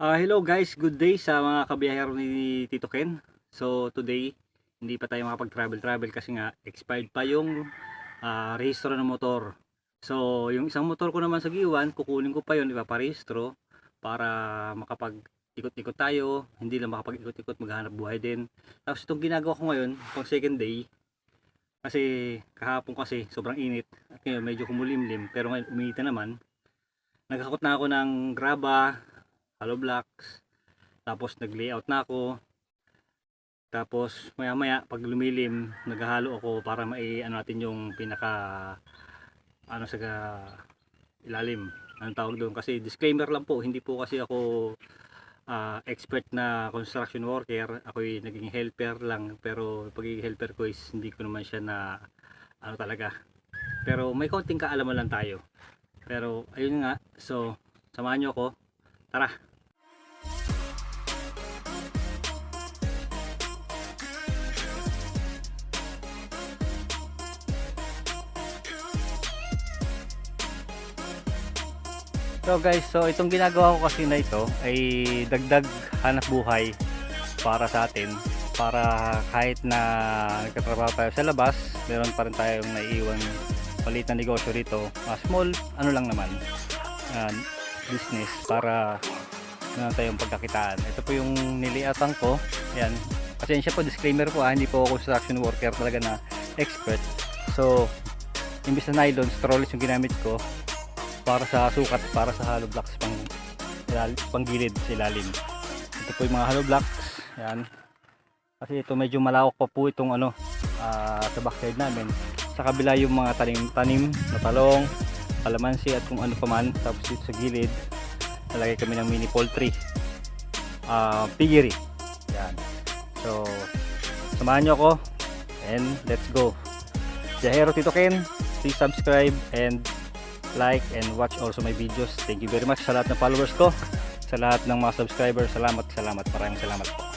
Hello guys, good day sa mga kabiyahero ni Tito Ken. So today, hindi pa tayo makapag-travel kasi nga expired pa yung rehistro ng motor. So yung isang motor ko naman sa Giwan, kukunin ko pa yun, ipaparehistro para makapag-ikot-ikot tayo, hindi lang makapag-ikot-ikot, maghanap buhay din. Tapos itong ginagawa ko ngayon, pang second day, kasi kahapon kasi sobrang init at ngayon medyo kumulimlim, pero ngayon uminit na naman. Nagkakot na ako ng graba, hollow blocks, tapos nag-layout na ako, tapos maya maya pag lumilim naghahalo ako para ano natin yung pinaka sa ilalim, anong tawag doon. Kasi disclaimer lang po, hindi po kasi ako expert na construction worker, ako'y naging helper lang, pero pagiging helper ko is hindi ko naman siya na talaga, pero may konting kaalaman lang tayo. Pero ayun nga, so samahan nyo ako, tara. So guys, so itong ginagawa ko kasi na ito ay dagdag hanap buhay para sa atin, para kahit na nagtatrabaho tayo sa labas, meron pa rin tayong naiiwan maliit na negosyo rito, small lang naman, business, para meron tayong pagkakitaan. Ito po yung niliatan ko, yan. Pasensya po, disclaimer po, hindi po ako construction worker talaga na expert. So imbis na nylon, trolleys yung ginamit ko para sa sukat, para sa hollow blocks pang gilid sa ilalim. Ito po yung mga hollow blocks, yan. Kasi ito medyo malawak pa po itong sa backyard namin. Sa kabila yung mga tanim na talong, kalamansi at kung ano pa man. Tapos dito sa gilid nalagay kami ng mini poultry, piggery, yan. So samahan nyo ako and let's go. Biyahero Tito Ken, please subscribe and like and watch also my videos. Thank you very much sa lahat ng followers ko, sa lahat ng mga subscribers. Salamat, maraming salamat po.